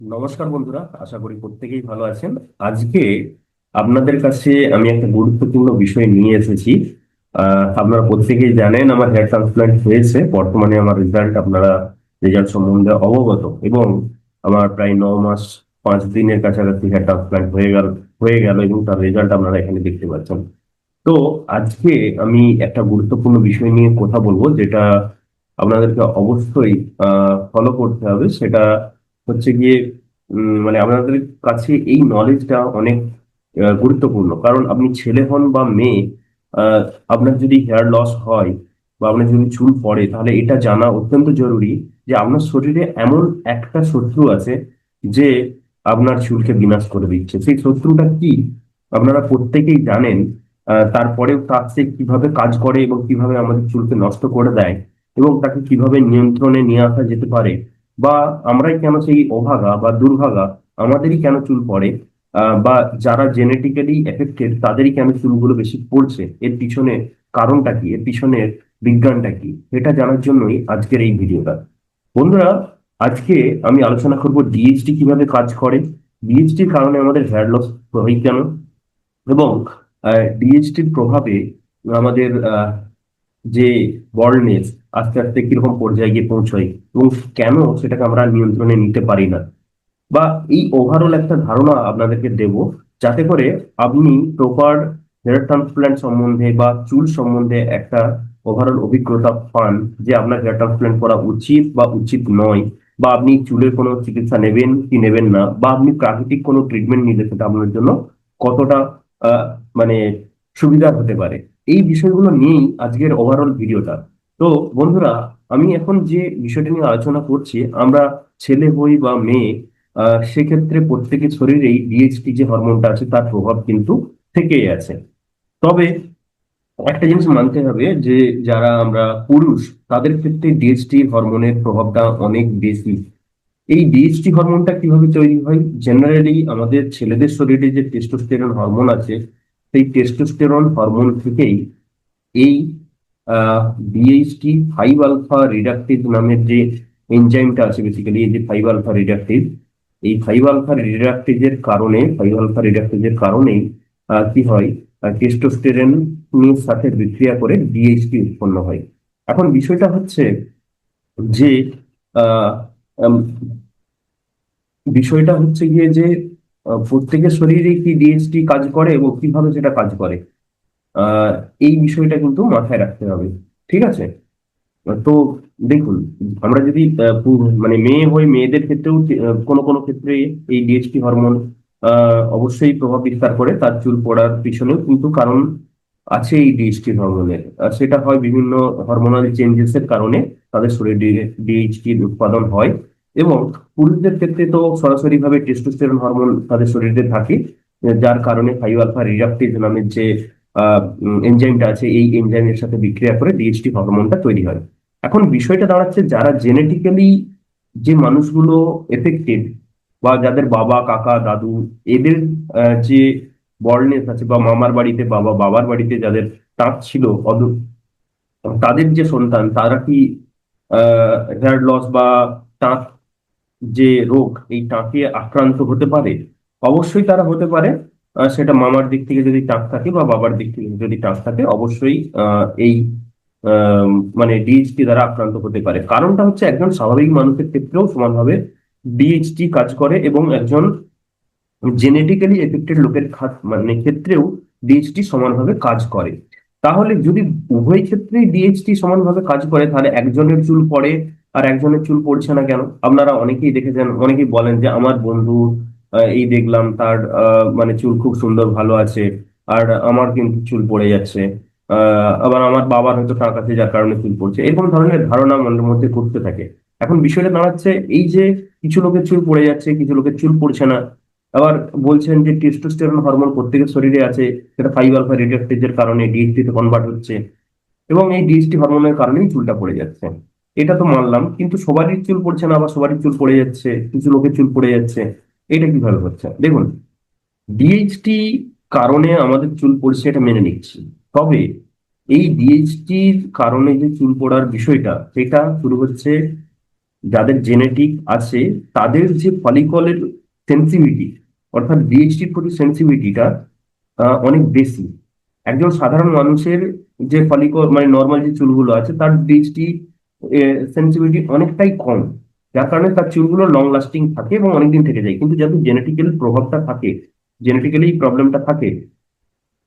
নমস্কার বন্ধুরা, আশা করি প্রত্যেকেই ভালো আছেন। আজকে আপনাদের কাছে আমি একটা গুরুত্বপূর্ণ বিষয় নিয়ে এসেছি। আপনারা প্রত্যেকেই জানেন আমার হেয়ার ট্রান্সপ্লান্ট হয়েছে। বর্তমানে আমার রেজাল্ট সম্বন্ধে অবগত, এবং আমার প্রায় 9 মাস 5 দিনের কাছাকাছি হেয়ার ট্রান্সপ্লান্ট হয়ে গেল এবং তার রেজাল্ট আপনারা এখানে দেখতে পাচ্ছেন। তো আজকে আমি একটা গুরুত্বপূর্ণ বিষয় নিয়ে কথা বলবো, যেটা আপনাদেরকে অবশ্যই ফলো করতে হবে। সেটা হচ্ছে গিয়ে মানে আপনাদের কাছে এই নলেজটা অনেক গুরুত্বপূর্ণ, কারণ আপনি ছেলে হন বা মেয়ে, আহ, আপনার যদি হেয়ার লস হয় বা আপনার যদি চুল পড়ে, তাহলে এটা জানা অত্যন্ত জরুরি যে আপনার শরীরে এমন একটা শত্রু আছে যে আপনার চুলকে বিনাশ করে দিচ্ছে। সেই শত্রুটা কি আপনারা প্রত্যেকেই জানেন। তারপরেও তার সে কিভাবে কাজ করে এবং কিভাবে আমাদের চুলকে নষ্ট করে দেয় এবং তাকে কিভাবে নিয়ন্ত্রণে নিয়ে আসা যেতে পারে, বা আমরাই কেন সেই অভাগা বা দুর্ভাগা, আমাদেরই কেন চুল পড়ে, বা যারা জেনেটিক্যালি এফেক্টেড তাদেরই কেন চুলগুলো বেশি পড়ছে, এর পিছনে কারণটা কি, এর পিছনের বিজ্ঞানটা কি, এটা জানার জন্যই আজকের এই ভিডিওটা। বন্ধুরা, আজকে আমি আলোচনা করব ডিএইচটি কিভাবে কাজ করে, ডিএইচটির কারণে আমাদের হেয়ার লস হয় কেন, এবং ডিএইচটির প্রভাবে আমাদের যে বল্ডনেস আস্তে আস্তে কিরকম পর্যায়ে গিয়ে পৌঁছয়, এবং কেন সেটাকে আমরা নিয়ন্ত্রণে নিতে পারি না, বা এই ওভারঅল একটা ধারণা আপনাদেরকে দেব, যাতে করে আপনি প্রপার হেয়ার ট্রান্সপ্ল্যান্ট সম্বন্ধে বা চুল সম্বন্ধে একটা ওভারঅল অভিজ্ঞতা পান, যে আপনার হেয়ার ট্রান্সপ্ল্যান্ট করা উচিত বা উচিত নয়, বা আপনি চুলের কোনো চিকিৎসা নেবেন কি নেবেন না, বা আপনি প্রাকৃতিক কোনো ট্রিটমেন্ট নিলে সেটা আপনার জন্য কতটা আহ, মানে সুবিধার হতে পারে। এই বিষয়গুলো নিয়েই আজকের ওভারঅল ভিডিওটা। তো বন্ধুরা, আমি এখন যে বিষয়টা নিয়ে আলোচনা করছি, আমরা ছেলে হই বা মেয়ে, সেক্ষেত্রে প্রত্যেকের শরীরেই ডিএইচটি যে হরমোনটা আছে তার প্রভাব কিন্তু থেকেই আছে। তবে একটা জিনিস মানতে হবে যে যারা আমরা পুরুষ, তাদের ক্ষেত্রে ডিএইচটি হরমোনের প্রভাবটা অনেক বেশি। এই ডিএইচটি হরমোনটা কিভাবে তৈরি হয়? জেনারেলি আমাদের ছেলেদের শরীরে যে টেস্টোস্টেরন হরমোন আছে, সেই টেস্টোস্টেরন হরমোন থেকেই এই ডিএইচটি ফাইভ আলফা রিডাকটেজ নামের যে এনজাইমটা আছে, বেসিক্যালি এই যে ফাইভ আলফা রিডাকটেজ, এই ফাইভ আলফা রিডাকটেজের কারণেই কি হয়, টেস্টোস্টেরনের সাথে বিক্রিয়া করে ডিএইচটি উৎপন্ন হয়। এখন বিষয়টা হচ্ছে যে আহ, উম, বিষয়টা হচ্ছে গিয়ে যে প্রত্যেকের শরীরে কি ডিএইচটি কাজ করে এবং কিভাবে সেটা কাজ করে, আহ এই বিষয়টা কিন্তু মাথায় রাখতে হবে। ঠিক আছে? তো দেখুন, আমরা যদি মানে মেয়ে হই, মেয়েদের ক্ষেত্রেও কোনো কোনো ক্ষেত্রে এই ডিএইচটি হরমোন অবশ্যই প্রভাব বিস্তার করে। তার চুল পড়ার পিছনেও কিন্তু কারণ আছে এই ডিএইচটি হরমোনের। সেটা হয় বিভিন্ন হরমোনাল চেঞ্জেস এর কারণে তাদের শরীরে ডিএইচটির উৎপাদন হয়। এবং পুরুষদের ক্ষেত্রে তো সরাসরি ভাবে টেস্টোস্টেরন হরমোন তাদের শরীরে থাকে, যার কারণে ফাইভ আলফা রিডাকটেজ নামের যে এনজাইমটা আছে, এই এনজাইমের সাথে বিক্রিয়া করে ডিএইচটি হরমোনটা তৈরি হয়। এখন বিষয়টা দাঁড়াচ্ছে, যারা জেনেটিক্যালি যে মানুষগুলো এফেক্টেড, বা যাদের বাবা কাকা দাদু এদের যে বর্ণেস আছে, বা মামার বাড়িতে বাবা, বাবার বাড়িতে যাদের টাক ছিল তাদের যে সন্তান, তারা কি হেয়ার লস বা টাক যে রোগ, এই টাকে আক্রান্ত হতে পারে? অবশ্যই তারা হতে পারে। সেটা মামার দিক থেকে যদি টাক থাকে বা বাবার দিক থেকে যদি টাক থাকে, অবশ্যই এই আহ, মানে ডিএইচটি দ্বারা আক্রান্ত হতে পারে। কারণটা হচ্ছে একজন স্বাভাবিক মানুষের ক্ষেত্রেও সমানভাবে ডিএইচটি কাজ করে, এবং একজন জেনেটিক্যালি এফেক্টেড লোকের মানে ক্ষেত্রেও ডিএইচটি সমানভাবে কাজ করে। তাহলে যদি উভয় ক্ষেত্রেই ডিএইচটি সমানভাবে কাজ করে, তাহলে একজনের চুল পড়ে আর একজনের চুল পড়ছে না কেন? আপনারা অনেকেই দেখেছেন, অনেকেই বলেন যে আমার বন্ধু এই দেখলাম তার মানে চুল খুব সুন্দর ভালো আছে, আর আমার কিন্তু চুল পড়ে যাচ্ছে। আবার আমার বাবার হয়তো টাক আছে যার কারণে চুল পড়ছে, এরকম ধরনের ধারণা মনের মধ্যে করতে থাকে। এখন বিষয়টা দাঁড়াচ্ছে এই যে কিছু লোকের চুল পড়ে যাচ্ছে, কিছু লোকের চুল পড়ছে না। আবার বলছেন যে টেস্টোস্টেরন হরমোন প্রত্যেকের শরীরে আছে, সেটা ফাইভ আলফা রিডাকটেজের কারণে ডিএইচটি তে কনভার্ট হচ্ছে, এবং এই ডিএইচটি হরমোনের কারণেই চুলটা পড়ে যাচ্ছে। এটা তো মানলাম, কিন্তু সবারই চুল পড়ছে না, আবার সবারই চুল পড়ে যাচ্ছে, কিছু লোকের চুল পড়ে যাচ্ছে। এটা কিভাবে হচ্ছে? দেখুন, ডিএইচটি কারণে আমাদের চুল পড়ছে এটা মেনে নিচ্ছি। তবে এই ডিএইচটির কারণে যে চুল পড়ার বিষয়টা, সেটা শুরু হচ্ছে যাদের জেনেটিক আছে তাদের যে ফলিকলের সেন্সিভিটি, অর্থাৎ ডিএইচটির প্রতি সেন্সিভিটিটা অনেক বেশি। একজন সাধারণ মানুষের যে ফলিকল মানে নর্মাল যে চুলগুলো আছে তার ডিএইচটি সেন্সিভিটি অনেকটাই কম, যার কারণে তার চুলগুলো লং লাস্টিং থাকে এবং অনেকদিন থেকে যায়। কিন্তু যাদের জেনেটিক্যালি প্রভাবটা থাকে, জেনেটিক্যালি প্রবলেমটা থাকে,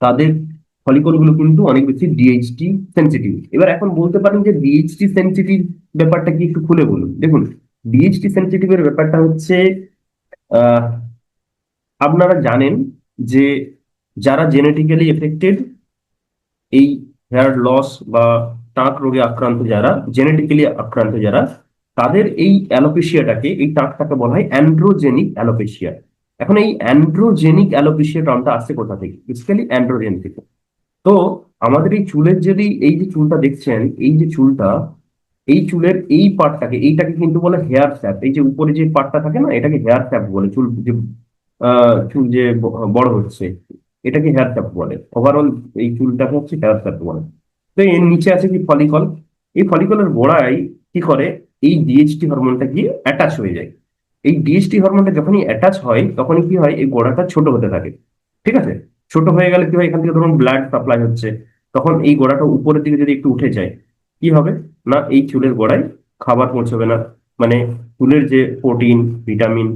তাদের ফলিকল গুলো কিন্তু অনেক বেশি ডিএইচটি সেন্সিটিভ। এবার এখন বলতে পারেন যে ডিএইচটি সেন্সিটিভ ব্যাপারটা কি, একটু খুলে বলুন। দেখুন, ডিএইচটি সেন্সিটিভের ব্যাপারটা হচ্ছে আহ আপনারা জানেন যে যারা জেনেটিক্যালি এফেক্টেড, এই হেয়ার লস বা টাক রোগে আক্রান্ত, যারা জেনেটিক্যালি আক্রান্ত যারা, তাদের এই অ্যালোপেশিয়াটাকে, এই টাকটাকে বলা হয় অ্যান্ড্রোজেনিক অ্যালোপেশিয়া। এখন এই অ্যান্ড্রোজেনিক অ্যালোপেশিয়া টার্মটা আসছে কোথা থেকে? বেসিক্যালি অ্যান্ড্রোজেন থেকে। তো আমাদের এই চুলের যদি এই যে চুলটা দেখছেন, এই যে চুলটা, এই চুলের এই পার্টটাকে, এইটাকে কিন্তু বলে হেয়ার স্যাপ। এই যে উপরে যে পার্টটা থাকে না, এটাকে হেয়ার স্যাপ বলে। চুল যে চুল যে বড় হচ্ছে, এটাকে হেয়ার স্যাপ বলে। ওভারঅল এই চুলটাকে হচ্ছে হেয়ার স্যাপ বলে। তো এর নিচে আছে কি ফলিকল। এই ফলিকলের গোড়ায় কি করে, এই ডিএইচটি হরমোনটা গিয়ে অ্যাটাচ হয়ে যায়। এই ডিএইচটি হরমোনটা যখনই অ্যাটাচ হয় তখনই কি হয়, এই গোড়াটা ছোট হতে থাকে। ঠিক আছে? ছোট হয়ে গেলে কি হয়, এখান থেকে ধরুন ব্লাড সাপ্লাই হচ্ছে, তখন এই গোড়াটা উপরের দিকে যদি একটু উঠে যায়, কি হবে না, এই চুলের গোড়ায় খাবার পৌঁছবে না। মানে চুলের যে প্রোটিন, ভিটামিন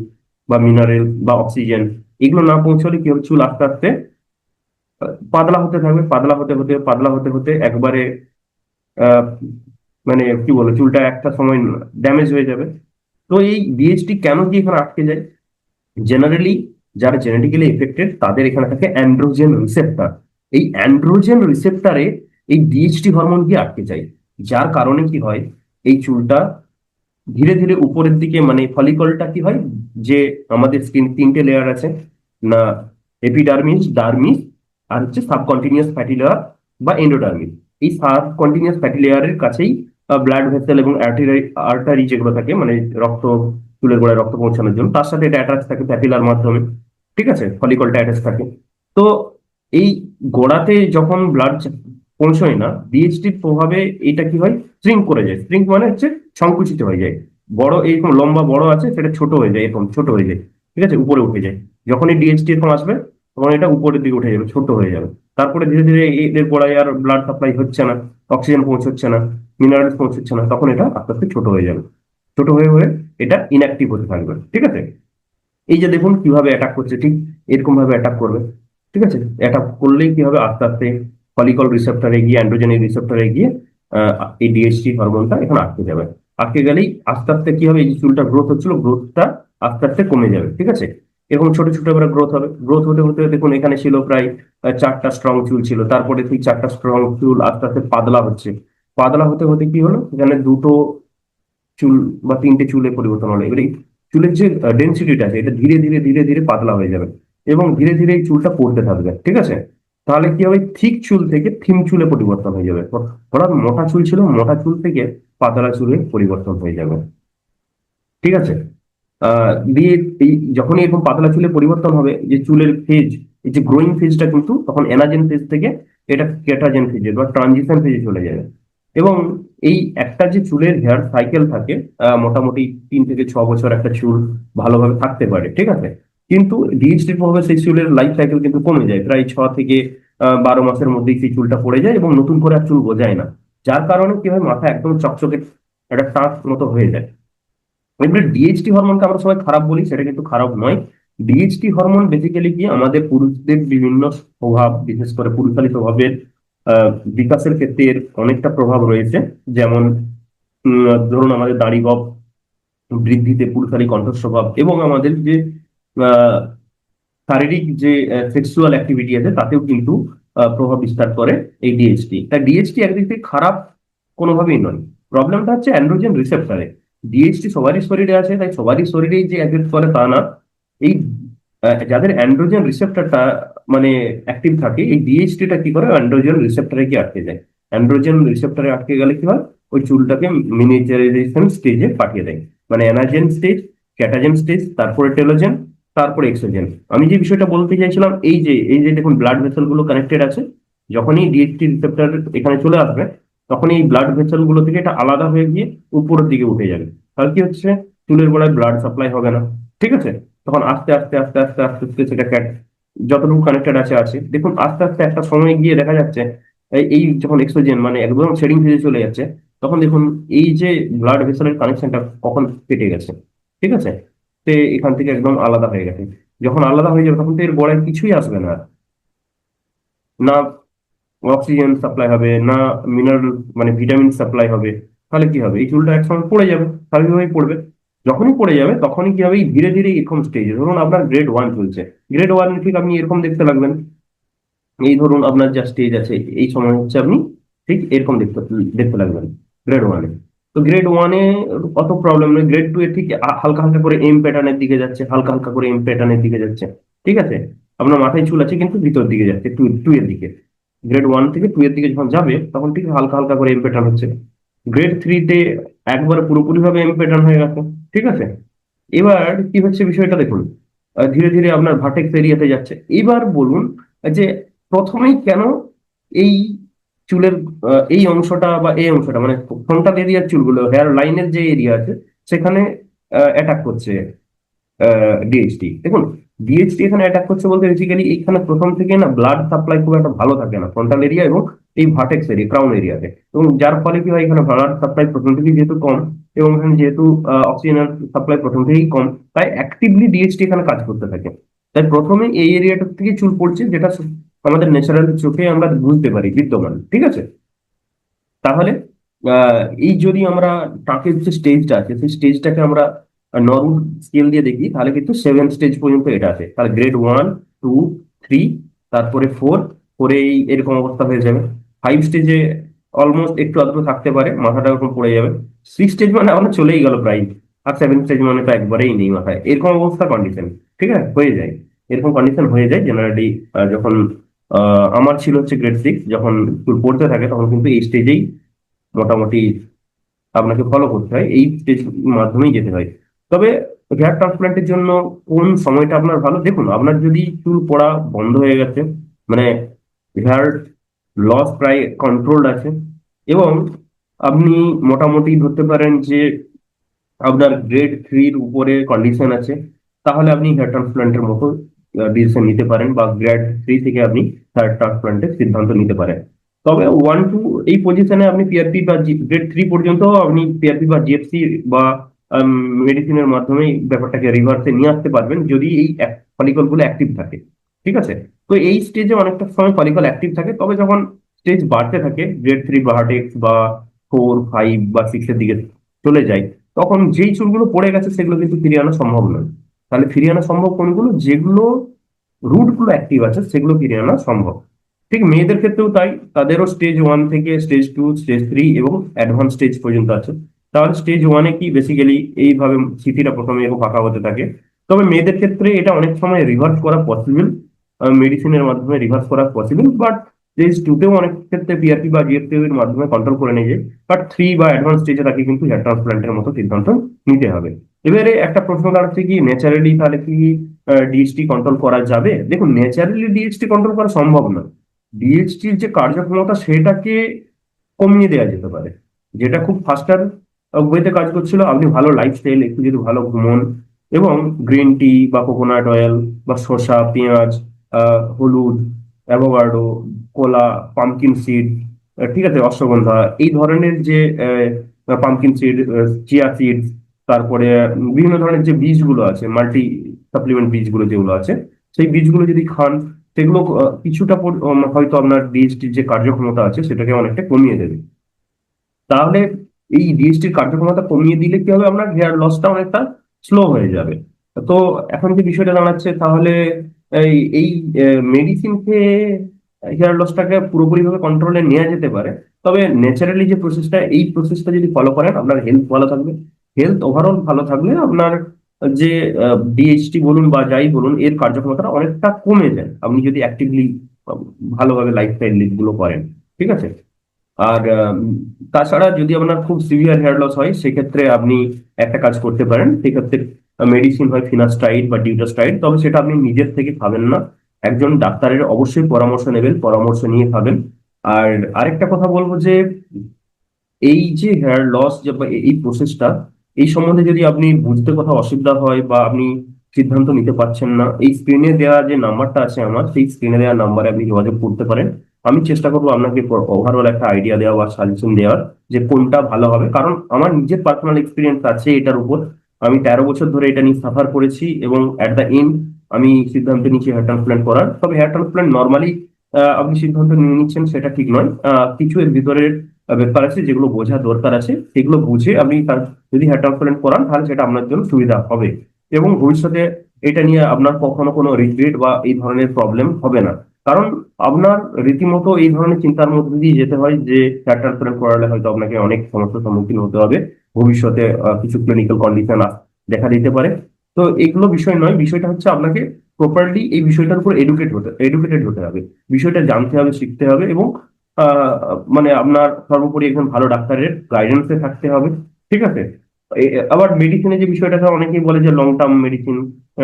বা মিনারেল বা অক্সিজেন, এগুলো না পৌঁছলে কি হবে, চুল আস্তে আস্তে পাতলা হতে থাকবে। পাতলা হতে হতে পাতলা হতে হতে একবারে আহ, মানে কি বলে, চুলটা একটা সময় ড্যামেজ হয়ে যাবে। তো এই ডিএইচটি কেন কি এখানে আটকে যায়? জেনারেলি যারা জেনেটিক্যালি এফেক্টেড তাদের এখানে থাকে অ্যান্ড্রোজেন রিসেপ্টর। এই অ্যান্ড্রোজেন রিসেপ্টরে এই ডিএইচটি হরমোন গিয়ে আটকে যায়, যার কারণে কি হয়, এই চুলটা ধীরে ধীরে উপরের দিকে, মানে ফলিকলটা কি হয়, যে আমাদের স্কিন তিনটে লেয়ার আছে না, এপিডার্মিস, ডার্মিস, আর হচ্ছে সাবকন্টিনিউয়াস ফ্যাটি লেয়ার বা এন্ডোডার্মিস। এই সাবকন্টিনিউয়াস ফ্যাটি লেয়ারের কাছেই ব্লাড ভেসেল এবং আর্টারি যেগুলো থাকে, মানে রক্ত, চুলের গোড়ায় রক্ত পৌঁছানোর জন্য, তার সাথে এটা অ্যাটাচ থাকে প্যাপিলার মাধ্যমে। ঠিক আছে? ফলিকলটা অ্যাটাচ থাকে। তো এই গোড়াতে যখন ব্লাড পৌঁছয় না, ডিএইচটির প্রভাবে এটা কি হয়, শ্রিঙ্ক করে যায়। শ্রিঙ্ক মানে হচ্ছে সংকুচিত হয়ে যায়। বড় এরকম লম্বা বড় আছে, সেটা ছোট হয়ে যায়, এরকম ছোট হয়ে যায়। ঠিক আছে? উপরে উঠে যায়। যখনই ডিএইচটি এরকম আসবে, তখন এটা উপরের দিকে উঠে যাবে, ছোট হয়ে যাবে। তারপরে ধীরে ধীরে এদের গোড়ায় আর ব্লাড সাপ্লাই হচ্ছে না, অক্সিজেন পৌঁছচ্ছে না, মিনারেলস পৌঁছচ্ছে না, তখন এটা আস্তে আস্তে ছোট হয়ে যাবে। ছোট হয়ে হয়ে এটা ইনঅ্যাক্টিভ হতে থাকবে। ঠিক আছে? এই যে দেখুন কিভাবে অ্যাটাক করছে, ঠিক এরকম ভাবে অ্যাটাক করবে। ঠিক আছে? অ্যাটাক করলেই কি হবে, আস্তে আস্তে ফলিকল রিসেপ্টরে গিয়ে, অ্যান্ড্রোজেনিক রিসেপ্টরে গিয়ে আহ, এই ডিএইচটি হরমোনটা এখানে আটকে যাবে। আটকে গেলেই আস্তে আস্তে কি হবে, এই যে চুলটা গ্রোথ হচ্ছিল, গ্রোথটা আস্তে আস্তে কমে যাবে। ঠিক আছে? এরকম ছোট ছোট করে গ্রোথ হবে। গ্রোথ হতে হতে দেখুন, এখানে ছিল প্রায় চারটা স্ট্রং চুল ছিল, তারপরে সেই চারটা স্ট্রং চুল আস্তে আস্তে পাতলা হচ্ছে। পাতলা হতে হতে কি হলো, এখানে দুটো চুল বা তিনটে চুলে পরিবর্তন হলো। এবারে এই চুলের যে ডেন্সিটিটা আছে, এটা ধীরে ধীরে ধীরে ধীরে পাতলা হয়ে যাবে এবং ধীরে ধীরে এই চুলটা পড়তে থাকবে। ঠিক আছে? তাহলে কি হবে, থিক চুল থেকে থিন চুলে পরিবর্তন হয়ে যাবে। অর্থাৎ মোটা চুল ছিল, মোটা চুল থেকে পাতলা চুলে পরিবর্তন হয়ে যাবে। ঠিক আছে? দিয়ে এই যখনই এরকম পাতলা চুলে পরিবর্তন হবে, যে চুলের ফেজ, এই যে গ্রোয়িং ফেজটা কিন্তু তখন এনাজেন ফেজ থেকে এটা কেটাজেন ফেজে বা ট্রানজিশন ফেজে চলে যাবে। এবং এই একটা যে চুলের হেয়ার সাইকেল থাকে, মোটামুটি 3 থেকে 6 বছর একটা চুল ভালোভাবে থাকতে পারে। ঠিক আছে? কিন্তু ডিএইচডির প্রভাবে সেই চুলের লাইফ সাইকেল কিন্তু কমে যায়, প্রায় 6 থেকে 12 মাসের মধ্যেই সেই চুলটা পড়ে যায় এবং নতুন করে আর চুল গজায় না। যার কারণে কি হয়, মাথা একদম চকচকে একটা টাক মতো হয়ে যায়। এবারে ডিএইচটি হরমোনকে আমরা সবাই খারাপ বলি, সেটা কিন্তু খারাপ নয়। ডিএইচটি হরমোন বেসিক্যালি কি, আমাদের পুরুষদের বিভিন্ন প্রভাব, বিশেষ করে পুরুষালী স্বভাবের আহ, বিকাশের ক্ষেত্রে এর অনেকটা প্রভাব রয়েছে। যেমন ধরুন আমাদের দাড়ি গব বৃদ্ধিতে, পুরুষালী কণ্ঠস্বভাব এবং আমাদের যে আহ, শারীরিক যে সেক্সুয়াল অ্যাক্টিভিটি আছে তাতেও কিন্তু প্রভাব বিস্তার করে এই ডিএইচটি। তাই ডিএইচটি একদিক থেকে খারাপ কোনোভাবেই নয়। প্রবলেমটা হচ্ছে অ্যান্ড্রোজেন রিসেপ্টরে। ডিএইচটি সবারই শরীরে আছে, তাই সবারই শরীরেই যে এফেক্ট করে তা না। এই যাদের অ্যান্ড্রোজেন রিসেপ্টরটা মানে অ্যাক্টিভ থাকে, এই ডিএইচটিটা কি করে, অ্যান্ড্রোজেন রিসেপ্টরে গিয়ে আটকে যায়। অ্যান্ড্রোজেন রিসেপ্টরে আটকে গেলে কি হয়, ওই চুলটাকে মিনিচারাইজেশন স্টেজে পাঠিয়ে দেয়। মানে অ্যানাজেন স্টেজ, ক্যাটাজেন স্টেজ, তারপরে টেলোজেন, তারপরে এক্সোজেন। আমি যে বিষয়টা বলতে চাইছিলাম, এই যে দেখুন ব্লাড ভেসেল গুলো কানেক্টেড আছে, যখনই ডিএইচটি রিসেপ্টর এখানে চলে আসবে, তখন এই ব্লাড ভেসেল গুলো থেকে এটা আলাদা হয়ে গিয়ে উপরের দিকে উঠে যাবে। তাহলে কি হচ্ছে, চুলের গোড়ায় ব্লাড সাপ্লাই হবে না। ঠিক আছে, তখন আস্তে আস্তে আস্তে আস্তে আস্তে আস্তে সেটা যতটুকু কানেক্টেড আছে আছে, দেখুন আস্তে আস্তে একটা সময় গিয়ে দেখা যাচ্ছে এই যখন এক্সোজেন মানে একদম শেডিং ফেজে চলে যাচ্ছে, তখন দেখুন এই যে ব্লাড ভেসেলের কানেকশনটা কখন কেটে গেছে। ঠিক আছে, তো এখান থেকে একদম আলাদা হয়ে গেছে। যখন আলাদা হয়ে যাবে তখন তো এর গোড়ায় কিছুই আসবে না, না অক্সিজেন সাপ্লাই হবে, না মিনারেল মানে ভিটামিন সাপ্লাই হবে। তাহলে কি হবে, এই চুলটা একসময় পড়ে যাবে, স্বাভাবিকভাবেই পড়বে। যখনই পড়ে যাবে তখনই কি হবে, এই ধীরে ধীরে এরকম স্টেজ, ধরুন আপনার গ্রেড 1 চলছে, গ্রেড 1 ঠিক আপনি এরকম দেখতে লাগবেন। এই ধরুন আপনার যা স্টেজ আছে এই সময় হচ্ছে আপনি ঠিক এরকম দেখতে দেখতে লাগবেন গ্রেড 1-এ। তো গ্রেড 1-এ অত প্রবলেম নেই, গ্রেড 2-এ ঠিক হালকা হালকা করে এম প্যাটার্নের দিকে যাচ্ছে, হালকা হালকা করে এম প্যাটার্নের দিকে যাচ্ছে। ঠিক আছে, আপনার মাথায় চুল আছে কিন্তু ভিতর দিকে যাচ্ছে, টু টু এর দিকে। গ্রেড 1 থেকে 2 এর দিকে যখন যাবে তখন ঠিক হালকা হালকা করে এম প্যাটার্ন হচ্ছে। গ্রেড 3-তে একবার পুরোপুরি ভাবে এম প্যাটার্ন হয়ে গেছে। ঠিক আছে, এবার কি হচ্ছে বিষয়টা দেখুন, ধীরে ধীরে আপনার ভার্টেক্স এরিয়াতে যাচ্ছে। এবার বলুন যে প্রথমেই কেন এই চুলের এই অংশটা বা এই অংশটা মানে ফ্রন্টাল এরিয়ার চুলগুলো, হেয়ার লাইনের যে এরিয়া আছে সেখানে অ্যাটাক করছে ডিএইচডি। দেখুন, ডিএইচডি এখানে অ্যাটাক করছে বলতে বেসিক্যালি এখানে প্রথম থেকে না ব্লাড সাপ্লাই খুব একটা ভালো থাকে না ফ্রন্টাল এরিয়া এবং এই ভার্টেক্স এরিয়া ক্রাউন এরিয়াতে, এবং যার ফলে কি হয় এখানে ব্লাড সাপ্লাই প্রথম থেকেই যেহেতু কম, এবং এখানে যেহেতু অক্সিজেনের সাপ্লাই প্রথম থেকেই কম, তাই অ্যাক্টিভলি ডিএইচডি এখানে কাজ করতে থাকে। তাই প্রথমে এই এরিয়াটা থেকে চুল পড়ছে, যেটা আমাদের ন্যাচারাল চোখে আমরা বুঝতে পারি বিদ্যমান। ঠিক আছে, তাহলে এই যদি আমরা টাকের যে স্টেজটা আছে সেই স্টেজটাকে আমরা নর্মাল স্কেল দিয়ে দেখি, তাহলে কিন্তু 7 স্টেজ পর্যন্ত এটা আছে। তাহলে গ্রেড 1, 2, 3, তারপরে 4, এই এরকম অবস্থা হয়ে যাবে। 5 স্টেজে অলমোস্ট একটু আধটু থাকতে পারে, মাথাটা ওরকম পড়ে যাবে। 6 স্টেজ মানে আমরা চলেই গেল প্রায়, আর 7 স্টেজ মানে তো একবারেই নেই মাথায়, এরকম অবস্থা কন্ডিশন। ঠিক আছে, হয়ে যায়, এরকম কন্ডিশন হয়ে যায় জেনারেলি। যখন আমার ছিল হচ্ছে গ্রেড 6, যখন স্কুল পড়তে থাকে তখন কিন্তু এই স্টেজেই মোটামুটি আপনাকে ফলো করতে হয়, এই স্টেজ মাধ্যমেই যেতে হয়। তবে হেয়ার ট্রান্সপ্লান্টের জন্য কোন সময়টা আপনার ভালো, দেখুন আপনার যদি চুল পড়া বন্ধ হয়ে গেছে, মানে হেয়ার লস প্রায় কন্ট্রোলড আছে, এবং আপনি মোটামুটি ধরতে পারেন যে আপনার গ্রেড 3-র উপরে কন্ডিশন আছে, তাহলে আপনি হেয়ার ট্রান্সপ্লান্টের মতো ডিসিশন নিতে পারেন, বা গ্রেড 3 থেকে আপনি হেয়ার ট্রান্সপ্লান্টের সিদ্ধান্ত নিতে পারেন। তবে 1-2 এই পজিশনে আপনি পিআরপি বা গ্রেড 3 পর্যন্ত আপনি পিআরপি বা জিএফসি বা মেডিসিনের মাধ্যমে এই ব্যাপারটাকে রিভার্সে নিয়ে আসতে পারবেন, যদি এই ফলিকল গুলো অ্যাক্টিভ থাকে। ঠিক আছে, তো এই স্টেজে অনেকটা সময় ফলিকল অ্যাক্টিভ থাকে, তবে যখন স্টেজ বাড়তে থাকে, গ্রেড 3 বা হার্টেক্স বা 4, 5 বা 6-এর দিকে চলে যায়, তখন যেই চুলগুলো পড়ে গেছে সেগুলো কিন্তু ফিরিয়ে আনা সম্ভব নয়। তাহলে ফিরিয়ে আনা সম্ভব কোনগুলো, যেগুলো রুট গুলো অ্যাক্টিভ আছে সেগুলো ফিরিয়ে আনা সম্ভব। ঠিক মেয়েদের ক্ষেত্রেও তাই, তাদেরও স্টেজ 1 থেকে স্টেজ 2, স্টেজ 3 এবং অ্যাডভান্স স্টেজ পর্যন্ত আছে। তাহলে স্টেজ 1-এ কি বেসিক্যালি এইভাবে সিটিটা প্রথমে এরকম ফাঁকা হতে থাকে। তবে মেয়েদের ক্ষেত্রে এটা অনেক সময় রিভার্স করা পসিবল, মেডিসিনের মাধ্যমে রিভার্স করা পসিবল, বাট স্টেজ 2-তেও অনেক ক্ষেত্রে পিআরপি বা জিএফটি এর মাধ্যমে কন্ট্রোল করে নিয়ে যায়। বাট 3 বা অ্যাডভান্স স্টেজে তাকে কিন্তু হেয়ার ট্রান্সপ্লান্টের মতো সিদ্ধান্ত নিতে হবে। এবারে একটা প্রশ্ন দাঁড়াচ্ছে কি, ন্যাচারালি তাহলে কি ডিএইচটি কন্ট্রোল করা যাবে? দেখুন, ন্যাচারালি ডিএইচটি কন্ট্রোল করা সম্ভব না। ডিএইচটির যে কার্যক্ষমতা সেটাকে কমিয়ে দেওয়া যেতে পারে, যেটা খুব ফাস্টার ওয়েতে কাজ করছিল। আপনি ভালো লাইফস্টাইল, একটু যদি ভালো ঘুমন, এবং গ্রিন টি বা কোকোনাট অয়েল বা শসা, পেঁয়াজ, হলুদ, অ্যাভোকাডো, কলা, পামকিন সিড, ঠিক আছে, অশ্বগন্ধা, এই ধরনের যে পামকিন সিড, চিয়া সিড, তারপরে বিভিন্ন ধরনের যে বীজগুলো আছে, মাল্টি সাপ্লিমেন্ট বীজগুলো যেগুলো আছে, সেই বীজগুলো যদি খান, সেগুলো কিছুটা হয়তো আপনার ডিএসটির যে কার্যক্ষমতা আছে সেটাকে অনেকটা কমিয়ে দেবে। তাহলে এই ডিএসটির কার্যক্ষমতা কমিয়ে দিলে কি হবে, আপনার হেয়ার লসটা অনেকটা স্লো হয়ে যাবে। তো এখন যে বিষয়টা দাঁড়াচ্ছে, তাহলে এই এই মেডিসিন খেয়ে হেয়ার লসটাকে পুরোপুরি ভাবে কন্ট্রোলে নেওয়া যেতে পারে। তবে ন্যাচারালি যে প্রসেসটা, এই প্রসেসটা যদি ফলো করেন আপনার হেলথ ভালো থাকবে। হেলথ ওভারঅল ভালো থাকলে আপনার যে ডিএইচটি বলুন বা যাই বলুন, এর কার্যক্ষমতাটা অনেকটা কমে যায় আপনি যদি অ্যাক্টিভলি ভালোভাবে লাইফস্টাইল গুলো করেন। ঠিক আছে, আর তাছাড়া যদি আপনার খুব সিভিয়ার হেয়ার লস হয় সেক্ষেত্রে আপনি একটা কাজ করতে পারেন, সেক্ষেত্রে মেডিসিন হয় ফিনাস্টাইড বা ডিউটাস্টাইড, তবে সেটা আপনি নিজের থেকে খাবেন না, একজন ডাক্তারের অবশ্যই পরামর্শ নেবেন, পরামর্শ নিয়ে খাবেন। আর আরেকটা কথা বলবো যে এই যে হেয়ার লস যে বা এই প্রসেসটা, এই সম্বন্ধে যদি আপনি বুঝতে কোথাও অসুবিধা হয় বা আপনি সিদ্ধান্ত নিতে পারছেন না, এই স্ক্রিনে দেওয়া যে নাম্বারটা আছে আমার, সেই স্ক্রিনে দেওয়া নাম্বারে আপনি যোগাযোগ করতে পারেন। আমি চেষ্টা করবো আপনাকে ওভারঅল একটা আইডিয়া দেওয়া বা সাজেশন দেওয়ার যে কোনটা ভালো হবে, কারণ আমার নিজের পার্সোনাল এক্সপিরিয়েন্স আছে এটার উপর। আমি 13 বছর ধরে এটা নিয়ে সাফার করেছি এবং অ্যাট দ্য এন্ড আমি সিদ্ধান্ত নিচ্ছি হেয়ার ট্রান্সপ্ল্যান্ট করার। তবে হেয়ার ট্রান্সপ্ল্যান্ট নর্মালি আপনি সিদ্ধান্ত নিয়ে নিচ্ছেন সেটা ঠিক নয়। কিছু এর ভিতরের ব্যাপার আছে যেগুলো বোঝা দরকার আছে, সেগুলো বুঝে আপনি যদি হেয়ার ট্রান্সপ্ল্যান্ট করান তাহলে সেটা আপনার জন্য সুবিধা হবে এবং ভবিষ্যতে এটা নিয়ে আপনার কখনো কোনো রিগ্রেট বা এই ধরনের প্রবলেম হবে না। কারণ আপনার রীতিমতো এই ধরনের চিন্তার মধ্যে দিয়ে যেতে হয় যে হেয়ার ট্রান্সপ্ল্যান্ট করালে হয়তো আপনাকে অনেক সমস্যার সম্মুখীন হতে হবে, ভবিষ্যতে কিছু ক্লিনিক্যাল কন্ডিশন দেখা দিতে পারে। তো এগুলো বিষয় নয়, বিষয়টা হচ্ছে আপনাকে প্রপারলি এই বিষয়টার উপর এডুকেটেড হতে হবে, বিষয়টা জানতে হবে, শিখতে হবে এবং মানে আপনার সর্বোপরি একজন ভালো ডাক্তারের গাইডেন্সে থাকতে হবে। ঠিক আছে। আবার মেডিসিনের যে বিষয়টা অনেকেই বলে যে লং টার্ম মেডিসিন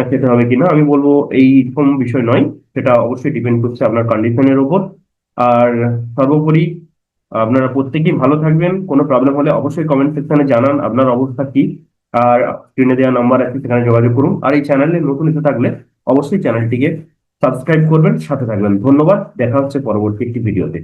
খেতে হবে কিনা, আমি বলবো এইরকম বিষয় নয়, সেটা অবশ্যই ডিপেন্ড করছে আপনার কন্ডিশনের উপর। আর সর্বোপরি আপনারা প্রত্যেকেই ভালো থাকবেন। কোনো প্রবলেম হলে অবশ্যই কমেন্ট সেকশনে জানান আপনার অবস্থা কি। আর স্ক্রিনে দেওয়া নাম্বার আছে সেখানে যোগাযোগ করুন। আর এই চ্যানেলে নতুন এসে থাকলে অবশ্যই চ্যানেলটিকে সাবস্ক্রাইব করবেন, সাথে থাকবেন। ধন্যবাদ, দেখা হচ্ছে পরবর্তী একটি ভিডিওতে।